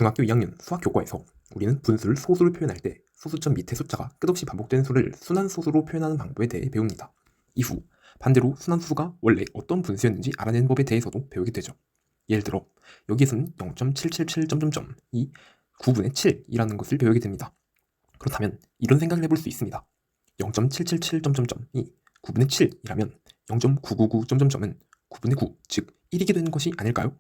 중학교 2학년 수학 교과에서 우리는 분수를 소수로 표현할 때 소수점 밑에 숫자가 끝없이 반복되는 수를 순환소수로 표현하는 방법에 대해 배웁니다. 이후 반대로 순환수가 원래 어떤 분수였는지 알아내는 법에 대해서도 배우게 되죠. 예를 들어 여기에서는 0.777이 9분의 7이라는 것을 배우게 됩니다. 그렇다면 이런 생각을 해볼 수 있습니다. 0.777이 9분의 7이라면 0.999은 9분의 9, 즉 1이게 되는 것이 아닐까요?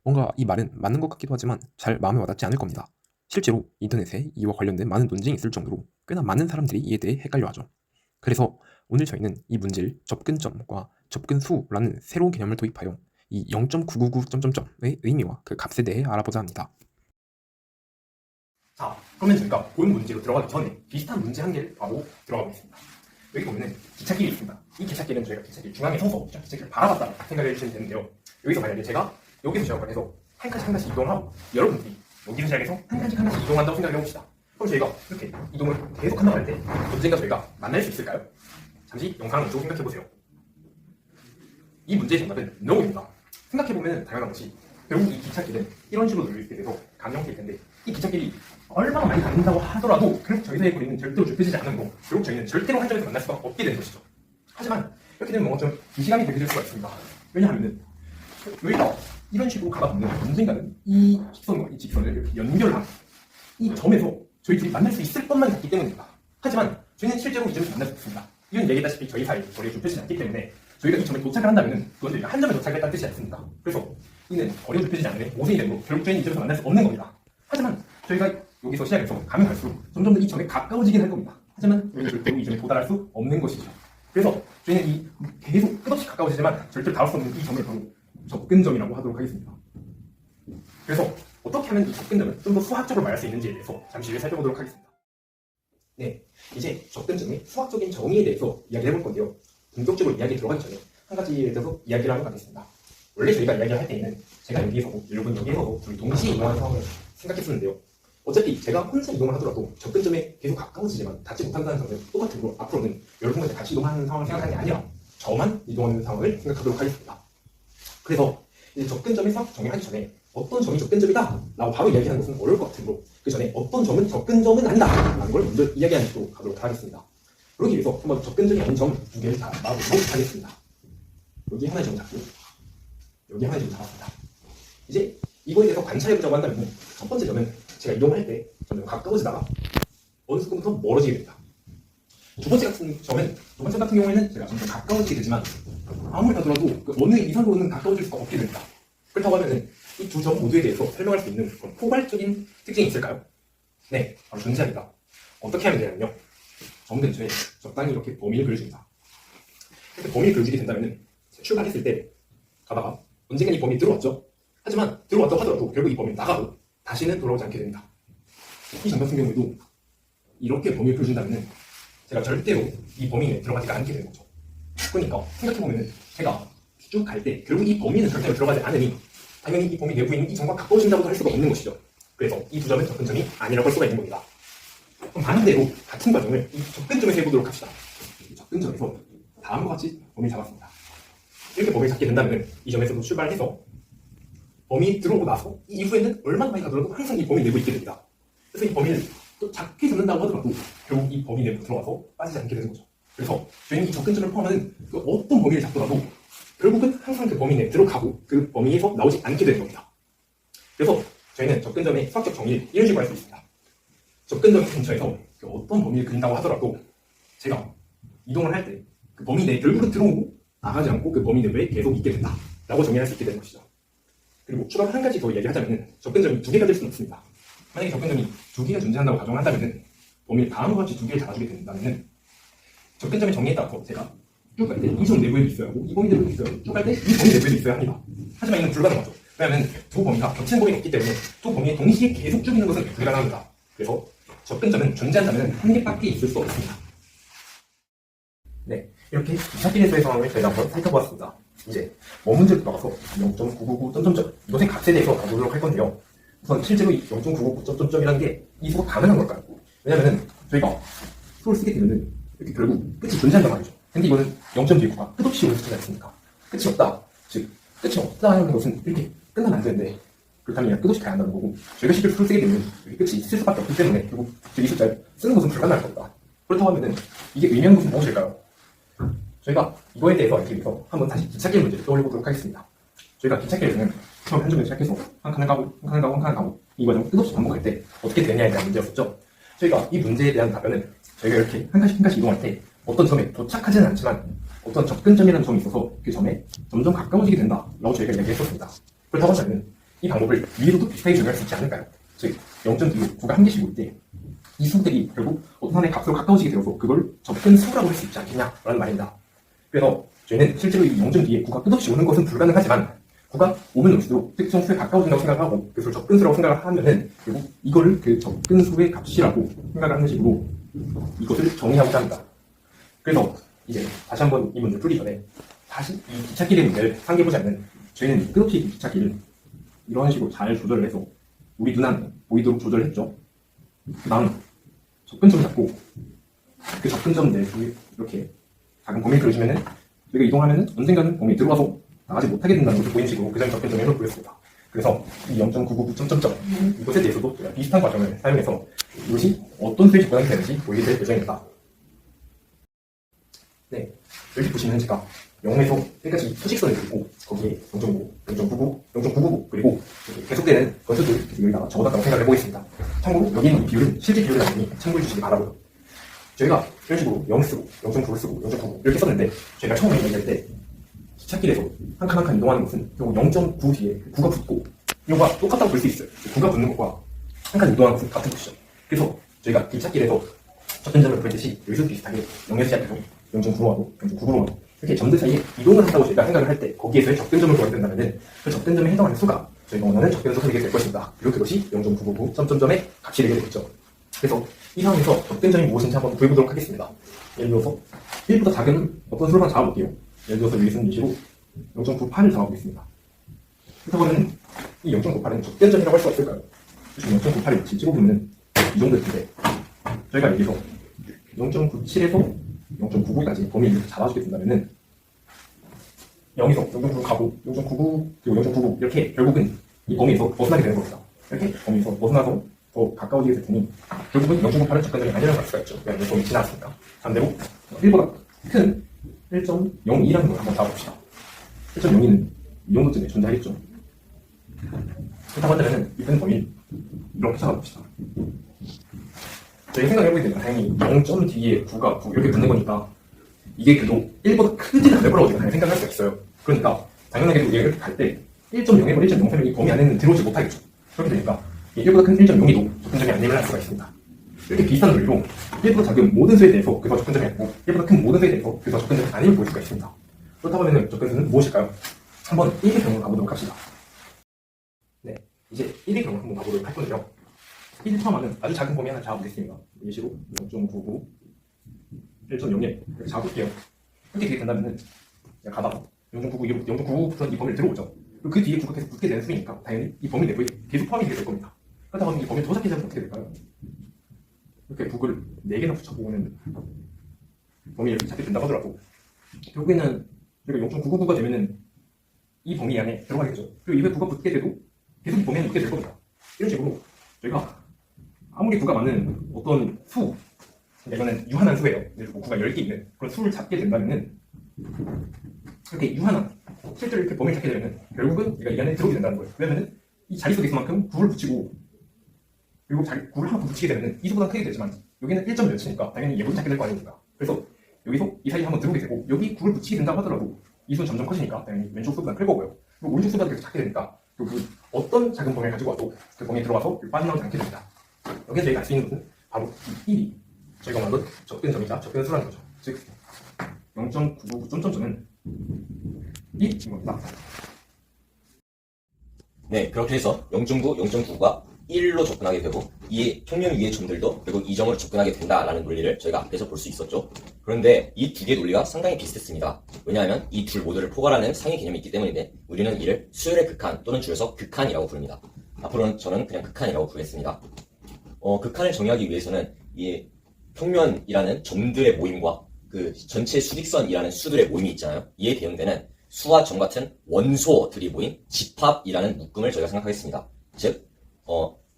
뭔가 이 말은 맞는 것 같기도 하지만 잘 마음에 와닿지 않을 겁니다. 실제로 인터넷에 이와 관련된 많은 논쟁이 있을 정도로 꽤나 많은 사람들이 이에 대해 헷갈려하죠. 그래서 오늘 저희는 이 문제를 접근점과 접근수라는 새로운 개념을 도입하여 이 0.999의 의미와 그 값에 대해 알아보자 합니다. 자, 그러면 저희가 본 문제로 들어가기 전에 비슷한 문제 한 개를 바로 들어가 보겠습니다. 여기 보면은 기찻길이 있습니다. 이 기찻길은 저희가 기찻길 중앙에 서서 기찻길을 바라봤다 생각을 해주시면 되는데요. 여기서 만약에 제가 여기서 시작을 해서 한 칸씩 이동하고 여러분들이 여기서 시작해서 한 칸씩 이동한다고 생각을 해봅시다. 그럼 저희가 이렇게 이동을 계속 한다고 할 때 언젠가 저희가 만날 수 있을까요? 잠시 영상을 쭉 생각해보세요. 이 문제의 정답은 NO입니다. 생각해보면 당연한 것이 결국 이 기찻길은 이런 식으로 늘리게 돼서 강형태일 텐데 이 기찻길이 얼마나 많이 다닌다고 하더라도 결국 저희 사이의 거리는 절대로 좁혀지지 않으므로 결국 저희는 절대로 한 점에서 만날 수가 없게 되는 것이죠. 하지만 이렇게 되면 뭔가 좀 이시감이 되게 될 수가 있습니다. 왜냐하면 여기가 이런 식으로 가다 보면 언젠가는 이 직선과 이 직선을 이렇게 연결한 이 점에서 저희들이 만날 수 있을 것만 같기 때문입니다. 하지만 저희는 실제로 이 점에서 만날 수 없습니다. 이건 얘기했다시피 저희 사이 거리가 좁혀지지 않기 때문에 저희가 이 점에 도착을 한다면 그건 저희가 한 점에 도착했다는 뜻이 않습니다. 그래서 이는 거리가 좁혀지지 않으면 모순이 되므로 결국 저희는 이 점에서 만날 수 없는 겁니다. 하지만 저희가 여기서 시작해서 가면 갈수록 점점 더 이 점에 가까워지긴 할 겁니다. 하지만 우리는 절대로 이 점에 도달할 수 없는 것이죠. 그래서 저희는 이 계속 끝없이 가까워지지만 절대로 닿을 수 없는 이 점을 바로 접근점이라고 하도록 하겠습니다. 그래서 어떻게 하면 이 접근점을 좀 더 수학적으로 말할 수 있는지에 대해서 잠시 후에 살펴보도록 하겠습니다. 네, 이제 접근점의 수학적인 정의에 대해서 이야기를 해볼 건데요. 본격적으로 이야기 들어가기 전에 한 가지에 대해서 이야기를 하고 가겠습니다. 원래 저희가 이야기를 할 때에는 제가 여기에서도 여러분 여기에서도 둘이 동시에 이동하는 상황을 생각했었는데요. 어차피 제가 혼자 이동을 하더라도 접근점에 계속 가까워지지만 닿지 못한다는 점은 똑같으므로 앞으로는 여러분과 같이 이동하는 상황을 생각하는 게 아니라 저만 이동하는 상황을 생각하도록 하겠습니다. 그래서 이제 접근점의 수학 정의하기 전에 어떤 점이 접근점이다 라고 바로 이야기하는 것은 어려울 것 같으므로 그 전에 어떤 점은 접근점은 아니다 라는 걸 먼저 이야기하는 식으로 가도록 하겠습니다. 그러기 위해서 한번 접근점이 아닌 점 두 개를 잡아보도록 하겠습니다. 여기 하나의 점 잡고 여기 하나의 점 잡았습니다. 이제 이거에 대해서 관찰해보자고 한다면 첫 번째 점은 제가 이동을 할 때 점점 가까워지다가 어느 순간부터 멀어지게 됩니다. 두 번째 같은 경우에는 제가 점점 가까워지게 되지만 아무리 가더라도 그 어느 이상으로는 가까워질 수가 없게 됩니다. 그렇다고 하면 이 두 점 모두에 대해서 설명할 수 있는 그런 포괄적인 특징이 있을까요? 네, 바로 존재합니다. 어떻게 하면 되냐면요. 점 근처에 적당히 이렇게 범위를 그려줍니다. 이렇게 범위를 그려주게 된다면 출발했을 때 가다가 언젠가 이 범위에 들어왔죠. 하지만 들어왔다고 하더라도 결국 이 범위를 나가고 다시는 돌아오지 않게 됩니다. 이 점 같은 경우에도 이렇게 범위를 그려준다면 제가 절대로 이 범위 내에 들어가지가 않게 되는 거죠. 그러니까 생각해보면 제가 쭉 갈 때 결국 이 범위는 절대로 들어가지 않으니 당연히 이 범위 내부에 있는 이 점과 가까워진다고도 할 수가 없는 것이죠. 그래서 이 두 점은 접근점이 아니라고 할 수가 있는 겁니다. 그럼 반대로 같은 과정을 이 접근점에서 해보도록 합시다. 이 접근점에서 다음과 같이 범위를 잡았습니다. 이렇게 범위를 잡게 된다면 이 점에서도 출발해서 범위 들어오고 나서 이 이후에는 얼마나 많이 가더라도 항상 이 범위 내부에 있게 됩니다. 그래서 이 범위를 또 작게 잡는다고 하더라도 결국 이 범위 내부로 들어가서 빠지지 않게 되는 거죠. 그래서 저희는 이 접근점을 포함하는 그 어떤 범위를 잡더라도 결국은 항상 그 범위 내에 들어가고 그 범위에서 나오지 않게 되는 겁니다. 그래서 저희는 접근점의 수학적 정의를 이런 식으로 할 수 있습니다. 접근점 근처에서 그 어떤 범위를 그린다고 하더라도 제가 이동을 할 때 그 범위 내에 결국은 들어오고 나가지 않고 그 범위 내부에 계속 있게 된다 라고 정의할 수 있게 되는 것이죠. 그리고 추가로 한 가지 더 이야기하자면 접근점이 두 개가 될 수는 없습니다. 만약에 접근점이 두 개가 존재한다고 가정을 한다면 범위를 다음과 같이 두 개를 잡아주게 된다면 접근점의 정의에 따라서 제가 쭉 갈 때 이 점 내부에도 있어야 하고 이 범위 내부에도 있어야 하고 쭉 갈 때 이 범위 내부에도 있어야 합니다. 하지만 이건 불가능하죠. 왜냐하면 두 범위가 겹치는 범위가 없기 때문에 두 범위에 동시에 계속 쭉 있는 것은 불가능합니다. 그래서 접근점은 존재한다면 한 개밖에 있을 수 없습니다. 네, 이렇게 기찻길에서의 상황을 저희가 한번 살펴보았습니다. 이제 원문제로 들어가서 0.999 이것의 값에 대해서 가보도록 할 건데요. 우선 실제로 이 0.999 이라는 게 이 수가 가능한 걸까요? 왜냐면은 저희가 수를 쓰게 되면은 이렇게 결국 끝이 존재한단 말이죠. 근데 이거는 0.9가 끝없이 오는 숫자지 않습니까? 끝이 없다. 즉, 끝이 없다는 것은 이렇게 끝나면 안 되는데 그렇다면 그냥 끝없이 가야 한다는 거고, 저희가 실제로 수를 쓰게 되면 여기 끝이 있을 수밖에 없기 때문에 결국 이 숫자를 쓰는 것은 불가능할 겁니다. 그렇다고 하면은 이게 의미하는 것은 무엇일까요? 저희가 이거에 대해서 알기 위해서 한번 다시 기찻길 문제를 떠올려보도록 하겠습니다. 저희가 기찻길에서는 처음 한 점에서 시작해서 한 칸을 가고 한 칸을 가고 한 칸을 가고 이 과정을 끝없이 반복할 때 어떻게 되냐에 대한 문제였었죠. 저희가 이 문제에 대한 답변은 저희가 이렇게 한 칸씩 이동할 때 어떤 점에 도착하지는 않지만 어떤 접근점이라는 점이 있어서 그 점에 점점 가까워지게 된다라고 저희가 이야기했었습니다. 그렇다고 하면 이 방법을 위로도 비슷하게 적용할 수 있지 않을까요? 즉 0.2로 구가 한 개씩 올 때 이 수들이 결국 어떤 하나의 값으로 가까워지게 되어서 그걸 접근수라고 할 수 있지 않겠냐라는 말입니다. 그래서 저희는 실제로 이 0.2에 구가 끝없이 오는 것은 불가능하지만 구가 오면 올수록 특정 수에 가까워진다고 생각하고 그것을 접근수라고 생각을 하면은 결국 이거를 그 접근수의 값이라고 생각하는 식으로 이것을 정의하고자 합니다. 그래서 이제 다시 한번 이 문제를 풀기 전에 다시 이 기찻길의 문제를 상기해보자면 저희는 끝없이 이 기찻길을 이런 식으로 잘 조절을 해서 우리 눈안 보이도록 조절을 했죠. 그 다음 접근점 잡고 그 접근점 내부에 이렇게 작은 범위를 그려주면은 저희가 이동하면은 언젠가는 범위에 들어와서 나가지 못하게 된다는 것을 보이는 식으로 그 점이 접근점을 보였습니다. 그래서 이 0.999 점점점 이것에 대해서도 저희가 비슷한 과정을 사용해서 이것이 어떤 수에 접근하게 되는지 보이게 될 예정입니다. 네, 여기 보시면 제가 0에서 1까지 수직선을 그리고 거기에 0.5, 0.99, 0.999 그리고 계속되는 건수들 여기다가 적어놨다고 생각을 해보겠습니다. 참고로 여기 있는 비율은 실제 비율이 아니니 참고해 주시기 바라고요. 저희가 이런 식으로 0을 쓰고 0.9를 쓰고 0.99 이렇게 썼는데 저희가 처음에 얘기할 때 기찻길에서 한 칸 한 칸 이동하는 것은 결국 0.9 뒤에 9가 붙고 이거가 똑같다고 볼 수 있어요. 9가 붙는 것과 한 칸 이동하는 것은 같은 것이죠. 그래서 저희가 기찻길에서 접근점을 그렸듯이 여기서 비슷하게 0에서 시작해서 0.9로 0.99로 이렇게 점들 사이에 이동을 한다고 저희가 생각을 할 때 거기에서의 접근점을 구하게 된다면 그 접근점에 해당하는 수가 저희가 원하는 접근수가 되게 될 것입니다. 그리고 그것이 0.999 점점점의 값이 되게 되겠죠. 그래서 이 상황에서 접근점이 무엇인지 한번 구해보도록 하겠습니다. 예를 들어서 1보다 작은 어떤 수를 하나 잡아볼게요. 예를 들어서 여기서는 예시로 0.98을 잡아보겠습니다. 그렇다고 하면 이 0.98은 접근점이라고 할 수가 있을까요? 0.98을 찍어보면 이 정도 텐데 저희가 여기서 0.97에서 0.99까지 범위를 이렇게 잡아주게 된다면은 0에서 0.9 가고 0.99 그리고 0.99 이렇게 결국은 이 범위에서 벗어나게 되는 겁니다. 이렇게 범위에서 벗어나서 더 가까워지게 될 테니 결국은 0.98은 접근점이 아니라고 할 수가 있죠. 왜냐하면 범위 지나갔으니까. 반대로 1보다 큰 1.02라는 걸 한번 잡아봅시다. 1.02는 이 정도쯤에 존재하겠죠. 그렇다고 한다면 이 큰 범위를 이렇게 잡아봅시다. 저희 생각해보게 되면 당연히 0점 뒤에 9가 9 이렇게 붙는 거니까 이게 그래도 1보다 크지는 않을 거라고 제가 생각할 수가 있어요. 그러니까 당연하게도 우리가 이렇게 갈 때 1.0에서 1.03이 범위 안에는 들어오지 못하겠죠. 그렇게 되니까 1보다 큰 1.02도 접근점이 아님을 알 수가 있습니다. 이렇게 비슷한 논리로 1보다 작은 모든 수에 대해서 그래서 접근점이 아니고 1보다 큰 모든 수에 대해서 그래서 접근점이 아님을 볼 수가 있습니다. 그렇다고 하면 접근수는 무엇일까요? 한번 1의 경우를 가보도록 합시다. 네, 이제 1의 경우를 한번 가보도록 할 건데요. 1을 포함하는 아주 작은 범위 하나 잡아보겠습니다. 예시로 0.99, 1.01 이렇게 잡아볼게요. 이렇게 되게 된다면은 가다가 0.99부터 이 범위를 들어오죠. 그 뒤에 9가 계속 붙게 되는 수니까 당연히 이 범위 내부에 계속 포함이 되게 될 겁니다. 그렇다고 하면 이 범위를 더 작게 잡으면 어떻게 될까요? 이렇게 9를 4개나 붙여보면 범위를 이렇게 잡게 된다고 하더라도 결국에는 우리가 0.999가 되면은 이 범위 안에 들어가겠죠. 그리고 이후에 9가 붙게 돼도 계속 이 범위 안에 붙게 될 겁니다. 이런 식으로 저희가 아무리 9가 많은 어떤 수, 이거는 유한한 수예요. 예를 들어 9가 10개 있는 그런 수를 잡게 된다면은 이렇게 유한한 실제로 이렇게 범위를 잡게 되면은 결국은 얘가 이 안에 들어오게 된다는 거예요. 왜냐면은 이 자릿수 개수만큼 9를 붙이고 그리고 9를 하나 붙이게 되면은 이 수보다 크게 되지만 여기는 1점 몇이니까 당연히 얘보다 작게 될 거 아닙니까? 그래서 여기서 이 사이에 한번 들어오게 되고 여기 9를 붙이게 된다고 하더라도 이 수는 점점 커지니까 당연히 왼쪽 수보다 클 거고요. 그리고 오른쪽 수보다 계속 작게 되니까 그 어떤 작은 범위를 가지고 와도 그 범위에 들어가서 빠져나오지 않게 됩니다. 여기서 저희가 알 수 있는 것은 바로 이 1이 저희가 말한 접근점이자 접근수라는 거죠. 즉 0.999 점점점은 1인 겁니다. 네, 그렇게 해서 0.9, 0.9가 1로 접근하게 되고 이 평면 위의 점들도 결국 이 점으로 접근하게 된다라는 논리를 저희가 앞에서 볼 수 있었죠. 그런데 이 두 개의 논리가 상당히 비슷했습니다. 왜냐하면 이 둘 모두를 포괄하는 상위 개념이 있기 때문인데 우리는 이를 수열의 극한 또는 줄여서 극한이라고 부릅니다. 앞으로는 저는 그냥 극한이라고 부르겠습니다. 극한을 정의하기 위해서는 이 평면이라는 점들의 모임과 그 전체 수직선이라는 수들의 모임이 있잖아요. 이에 대응되는 수와 점 같은 원소들이 모인 집합이라는 묶음을 저희가 생각하겠습니다. 즉,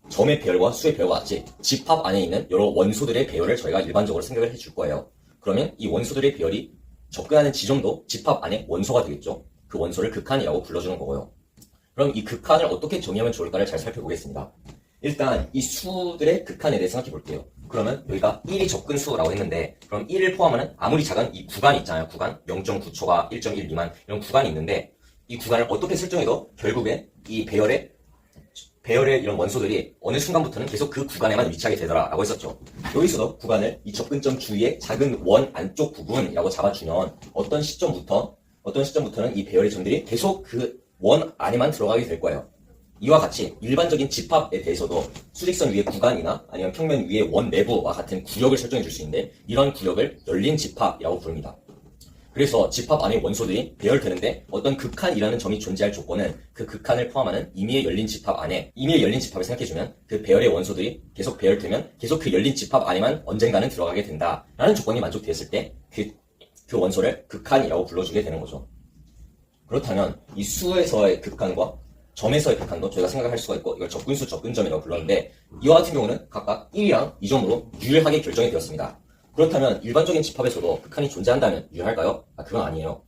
점의 배열과 수의 배열과 같이 집합 안에 있는 여러 원소들의 배열을 저희가 일반적으로 생각을 해줄 거예요. 그러면 이 원소들의 배열이 접근하는 지점도 집합 안에 원소가 되겠죠. 그 원소를 극한이라고 불러주는 거고요. 그럼 이 극한을 어떻게 정의하면 좋을까를 잘 살펴보겠습니다. 일단 이 수들의 극한에 대해 생각해 볼게요. 그러면 여기가 1이 접근수라고 했는데, 그럼 1을 포함하는 아무리 작은 이 구간이 있잖아요. 구간 0.9초가 1.1 미만 이런 구간이 있는데, 이 구간을 어떻게 설정해도 결국에 이 배열의 이런 원소들이 어느 순간부터는 계속 그 구간에만 위치하게 되더라라고 했었죠. 여기서도 구간을 이 접근점 주위의 작은 원 안쪽 부분이라고 잡아주면 어떤 시점부터는 이 배열의 점들이 계속 그 원 안에만 들어가게 될 거예요. 이와 같이 일반적인 집합에 대해서도 수직선 위의 구간이나 아니면 평면 위의 원 내부와 같은 구역을 설정해 줄 수 있는데, 이런 구역을 열린 집합이라고 부릅니다. 그래서 집합 안의 원소들이 배열되는데 어떤 극한이라는 점이 존재할 조건은 그 극한을 포함하는 임의의 열린 집합 안에, 임의의 열린 집합을 생각해주면 그 배열의 원소들이 계속 배열되면 계속 그 열린 집합 안에만 언젠가는 들어가게 된다라는 조건이 만족되었을 때 그 원소를 극한이라고 불러주게 되는 거죠. 그렇다면 이 수에서의 극한과 점에서의 극한도 저희가 생각할 수가 있고, 이걸 접근수, 접근점이라고 불렀는데, 이와 같은 경우는 각각 1이랑 2점으로 유일하게 결정이 되었습니다. 그렇다면 일반적인 집합에서도 극한이 존재한다면 유효할까요? 그건 아니에요.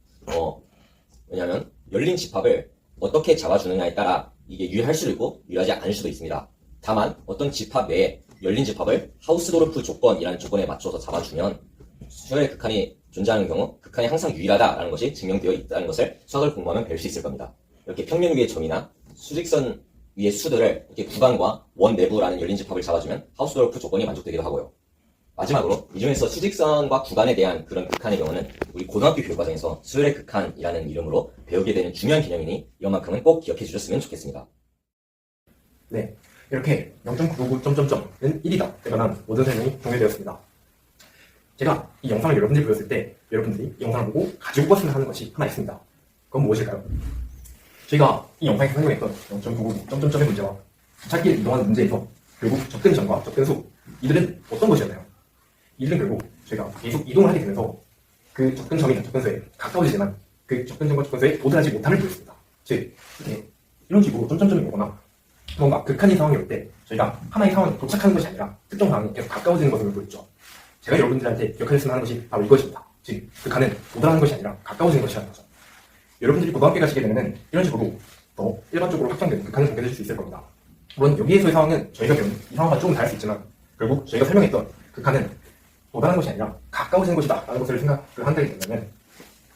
왜냐하면 열린 집합을 어떻게 잡아주느냐에 따라 이게 유효할 수도 있고 유효하지 않을 수도 있습니다. 다만 어떤 집합 내에 열린 집합을 하우스도르프 조건이라는 조건에 맞춰서 잡아주면 수열의 극한이 존재하는 경우 극한이 항상 유일하다라는 것이 증명되어 있다는 것을 수학을 공부하면 배울 수 있을 겁니다. 이렇게 평면 위의 점이나 수직선 위의 수들을 이렇게 구간과 원 내부라는 열린 집합을 잡아주면 하우스도르프 조건이 만족되기도 하고요. 마지막으로 이 중에서 수직선과 구간에 대한 그런 극한의 경우는 우리 고등학교 교육과정에서 수열의 극한이라는 이름으로 배우게 되는 중요한 개념이니 이것만큼은 꼭 기억해 주셨으면 좋겠습니다. 네, 이렇게 0.999점점점은 1이다 되거나 모든 설명이 종료되었습니다. 제가 이 영상을 여러분들이 보였을 때 여러분들이 이 영상을 보고 가지고 갔으면 하는 것이 하나 있습니다. 그건 무엇일까요? 저희가 이 영상에서 설명했던 0.999 점점점의 문제와 기찻길 이동하는 문제에서 결국 접근점과 접근수, 이들은 어떤 것이었나요? 이들은 결국 저희가 계속 이동을 하게 되면서 그 접근점이나 접근수에 가까워지지만 그 접근점과 접근수에 도달하지 못함을 보였습니다. 즉, 이렇게 이런 식으로 점점점이 오거나 뭔가 극한의 상황이 올 때 저희가 하나의 상황에 도착하는 것이 아니라 특정 상황에 계속 가까워지는 것을 보였죠. 제가 여러분들한테 기억하셨으면 하는 것이 바로 이것입니다. 즉, 극한은 도달하는 것이 아니라 가까워지는 것이라는 거죠. 여러분들이 고등학교 가시게 되면 이런 식으로 더 일반적으로 확장된 극한을 보게 될 수 있을 겁니다. 물론 여기에서의 상황은 저희가 배운 이 상황과 조금 다를 수 있지만 결국 저희가 설명했던 극한은 도달하는 것이 아니라 가까워지는 것이다 라는 것을 생각을 한다기 때문에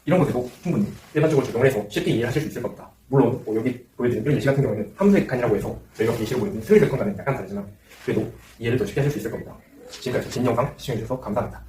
이런 것에도 충분히 일반적으로 적용을 해서 쉽게 이해를 하실 수 있을 겁니다. 물론 여기 보여드린 이런 예시 같은 경우에는 함수의 극한이라고 해서 저희가 예시로 보여드린 수의 극한과는 약간 다르지만 그래도 이해를 더 쉽게 하실 수 있을 겁니다. 지금까지 긴 영상 시청해주셔서 감사합니다.